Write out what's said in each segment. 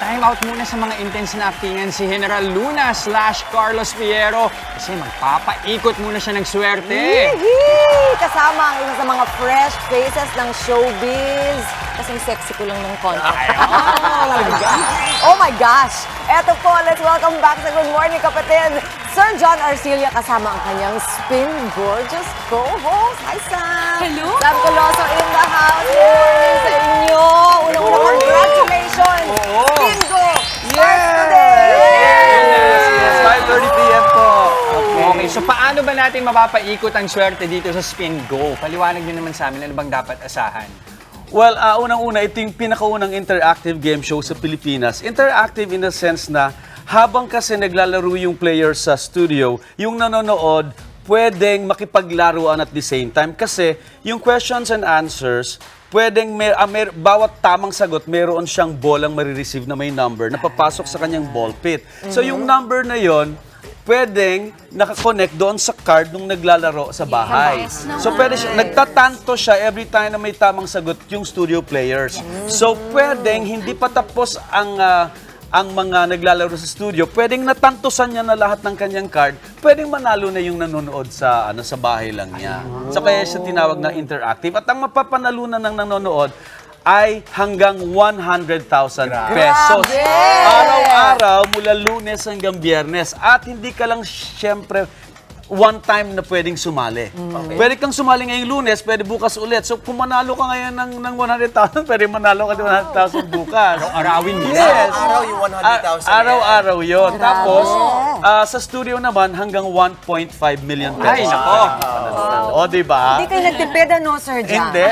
time out muna sa mga intense na actingan si General Luna / Carlos Fierro kasi magpapaikot muna siya ng swerte. Yee! Kasama ang isa sa mga fresh faces ng showbiz. Kasing sexy ko lang ng konti. Oh my gosh! Eto po, let's welcome back sa Good Morning Kapatid, Sir John Arcilla kasama ang kanyang Spin Gorgeous co-host. Hi, Sam! Hello! Sam Coloso in the house. Good morning sa inyo! Unang-una, congratulations! Spin Go! Starts today! Yes, 5:30 p.m. po. Okay, so paano ba natin mapapaikot ang swerte dito sa Spin Go? Paliwanag nyo naman sa amin, ano bang dapat asahan? Well, unang-una, ito yung pinakaunang interactive game show sa Pilipinas. Interactive in the sense na habang kasi naglalaro yung player sa studio, yung nanonood, pwedeng makipaglaruan at the same time. Kasi yung questions and answers, pwedeng bawat tamang sagot, meron siyang bolang marireceive na may number na papasok sa kanyang ball pit. So yung number na yon, pwedeng nakakonect doon sa card nung naglalaro sa bahay. So pwede siya, nagtatanto siya every time na may tamang sagot yung studio players. So pwedeng hindi pa tapos ang mga naglalaro sa studio, pwedeng natantosan niya na lahat ng kanyang card, pwedeng manalo na yung nanonood sa sa bahay lang niya. So kaya siya tinawag na interactive. At ang mapapanalunan ng nanonood ay hanggang 100,000 pesos. Araw-araw mula Lunes hanggang Biyernes. At hindi ka lang siyempre one time na pwedeng sumali. Pwede kang sumali ngayong Lunes, pwede bukas ulit. So kung manalo ka ngayon ng 100,000, pwede manalo ka ng 100,000 bukas. Arawin mo. Yes. Araw yung 100,000 Araw-araw yun. Tapos, sa studio naman, hanggang 1.5 million pesos. Ay, nako. O, diba? Hindi kayo nagtipid, ano, Sir John? Hindi.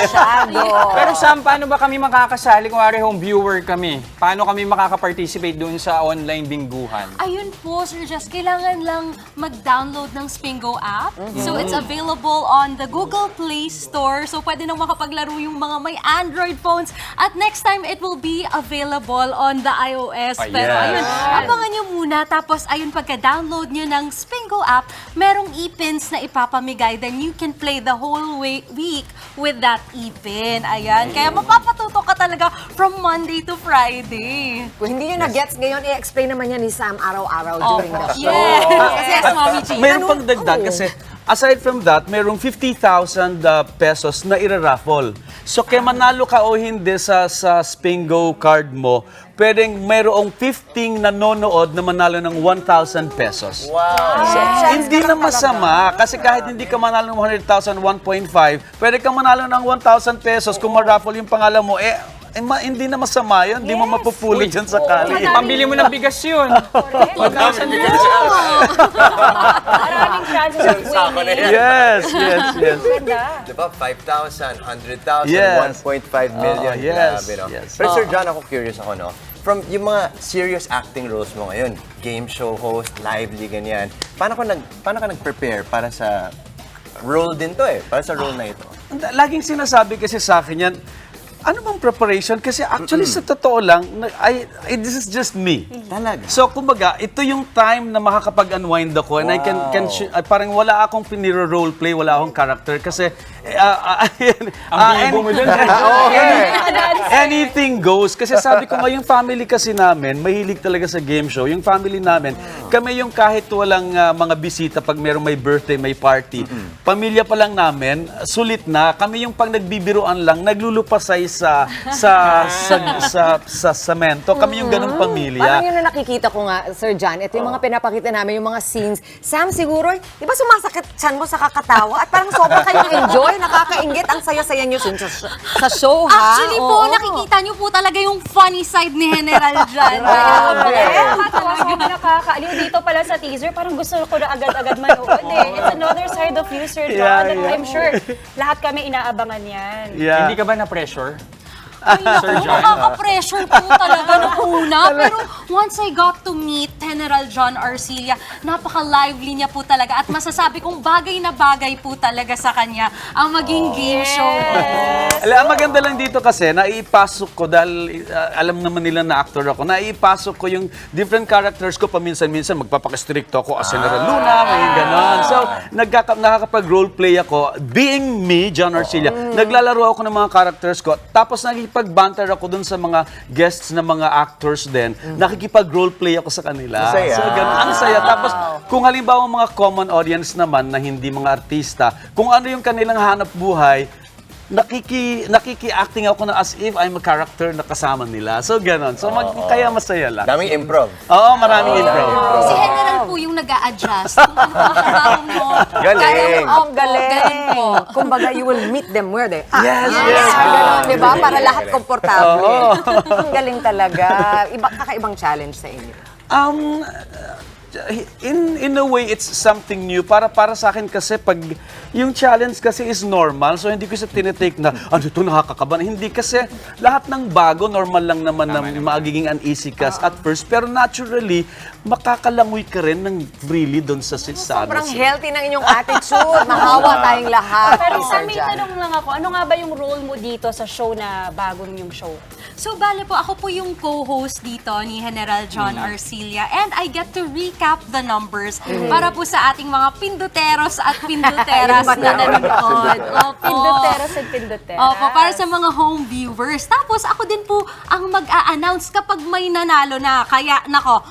Masyado. Pero Sam, paano ba kami makakasali kung ari home viewer kami? Paano kami makaka-participate doon sa online bingguhan? Ayun po, Sir Jess, kailangan lang mag-download ng Spingo app. So it's available on the Google Play Store. So pwede nang makapaglaro yung mga may Android phones. At next time, it will be available on the iOS. Pero ayun, abangan nyo muna. Tapos ayun, pagka-download nyo ng Spingo app, merong e-pins na ipapamigay. Then you can play the whole week with that e-pin. Ayan, kaya mapapatuto ka talaga from Monday to Friday. Kung hindi nyo na-gets ngayon, i-explain naman yan ni Sam araw-araw during the show. Yes! Kasi yes, Mommy G. Mayroon pang dagdag kasi aside from that, mayroong 50,000 pesos na iraraffle. So kaya manalo ka o hindi sa Spingo card mo, pwedeng mayroong 15 nanonood na manalo ng 1,000 pesos. Wow! So, hindi na masama kasi kahit hindi ka manalo ng 100,000, 1.5, pwede ka manalo ng 1,000 pesos kung ma-raffle yung pangalan mo, hindi na masama yun, hindi mo mapupulot dyan sakali. Pambili mo ng bigas yun. Maraming chances of winning. Yes. Diba? 5,000, 100,000, Yes. 1.5 million. Yes, Grabe, no? yes. Pero Sir John, ako curious ako, no? From yung mga serious acting roles mo ngayon, game show host, lively, ganyan, paano ka nag-prepare para sa role din to Para sa role na ito? Laging sinasabi kasi sa akin yan, ano bang preparation? Kasi actually sa totoo lang, this is just me. Talaga? So kumbaga, ito yung time na makakapag-unwind ako and I can parang wala akong piniro-roleplay, wala akong character kasi Ang bibo mo dun. anything goes. Kasi sabi ko nga, yung family kasi namin, mahilig talaga sa game show. Yung family namin, kami yung kahit walang mga bisita pag may birthday, may party, pamilya pa lang namin, sulit na. Kami yung pag nagbibiruan lang, naglulupasay sa semento. Kami yung ganung pamilya. Parang yun na nakikita ko nga, Sir John. Ito yung mga pinapakita namin, yung mga scenes. Sam, siguro, di ba sumasakit chan mo sa kakatawa? At parang sobrang kayong enjoy, nakakaingit. Ang saya-saya nyo sa show, ha? Actually po, nakikita nyo po talaga yung funny side ni General dyan. Nakakatawa, sobrang nakakaaliw. Dito pala sa teaser, parang gusto ko na agad-agad manood It's another side of you, Sir John. And I'm sure lahat kami inaabangan yan. Yeah. Hindi ka ba na-pressure? Ay, naku, nakaka-pressure po talaga nung una. Pero once I got to meet General John Arcilla, napaka-lively niya po talaga. At masasabi kong bagay na bagay po talaga sa kanya ang maging game show. Ang maganda lang dito kasi, naipasok ko dahil alam naman nila na actor ako, naipasok ko yung different characters ko paminsan-minsan, magpapakistricto ako as General Luna, may ganon. So, nakakapag-roleplay ako, being me, John Arcilla, naglalaro ako ng mga characters ko, tapos nakikipag-banter ako dun sa mga guests na mga actors din. Nakikipag-roleplay ako sa kanila. Saya. So, ganun. Ang saya. Tapos, kung halimbawa mga common audience naman na hindi mga artista, kung ano yung kanilang hanap buhay, nakiki-acting ako na as if I'm a character na kasama nila. So, ganun. So, kaya masaya lang. Daming improv. Oo, maraming improv. Si General po yung nag-a-adjust. Kung ano ang trabaho mo. Galing. kaya mo, Ang galing. Galing po. Kumbaga, you will meet them where they are. Yes. Ganon, di ba? Para lahat komportable. Ang galing talaga. Kakaibang challenge sa inyo. In a way, it's something new. Para sa akin kasi, pag yung challenge kasi is normal, so hindi ko siya tinitake na, ano ito, nakakakaban. Hindi kasi lahat ng bago, normal lang naman na magiging uneasy ka at first. Pero naturally, makakalangoy ka rin ng freely doon sa Sobrang healthy ng inyong attitude. Mahawa tayong lahat. Pero Sir sa may John. tanong lang ako, ano nga ba yung role mo dito sa show na bago yung show? So, bale po, ako po yung co-host dito ni General John Arcilla and I get to recap the numbers para po sa ating mga pinduteros at pinduteras na nanonood. Opo. Pinduteros and pinduteras. Opo, para sa mga home viewers. Tapos, ako din po ang mag-a-announce kapag may nanalo na. Kaya, nako,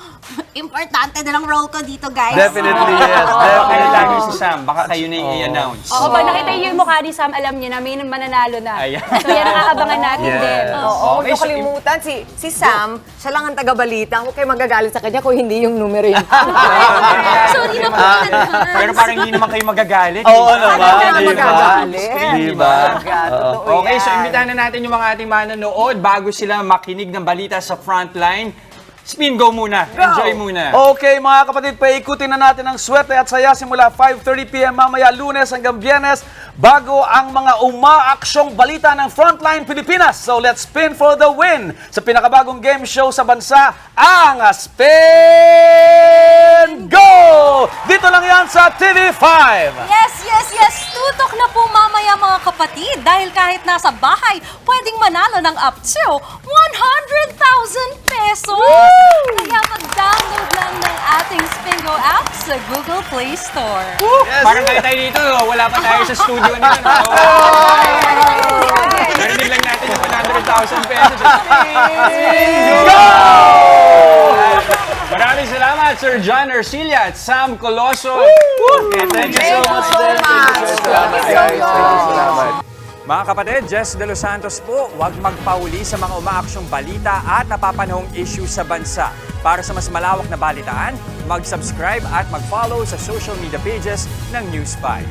importante din ang role ko dito, guys. Definitely, yes. Kaya Definitely. lagi si Sam, baka kayo na i-announce. Oo, pag nakita niyo yung mukha ni Sam, alam niyo na may mananalo na. Ayan. So yan ang aabangan natin Yes. din. Oo, huwag Okay, niyo kalimutan. Si Sam, siya lang ang taga-balita. Huwag kayo magagalit sa kanya kung hindi yung numero yun. Sorry na po. Pero parang hindi naman kayo magagalit. Oo eh. naman, Ano di ba? magagalit? Di ba? Totoo Okay, so yan. imbitahan na natin yung mga ating manonood bago sila makinig ng balita sa Frontline. Spin go muna. Enjoy muna. Okay, mga kapatid, paikutin na natin ang swerte at saya simula 5:30 p.m. mamaya Lunes hanggang Biyernes bago ang mga umaaksyong balita ng Frontline Pilipinas. So let's spin for the win sa pinakabagong game show sa bansa, ang Spin Go! Dito lang yan sa TV5. Yes, yes, yes! Tutok na po mamaya mga kapatid dahil kahit nasa bahay, pwedeng manalo ng up to 100,000 pesos! Kaya mag-download lang ng ating Spingo app sa Google Play Store. Parang kaya tayo dito, wala pa tayo sa studio nila. No? Narinig lang natin yung 100,000 pesos. Go! Maraming salamat, Sir John Arcilla at Sam Coloso. Okay, thank you so much. Salamat. Mga kapatid, Jess De Los Santos po, huwag magpauli sa mga umaaksyong balita at napapanahong issue sa bansa. Para sa mas malawak na balitaan, mag-subscribe at mag-follow sa social media pages ng News 5.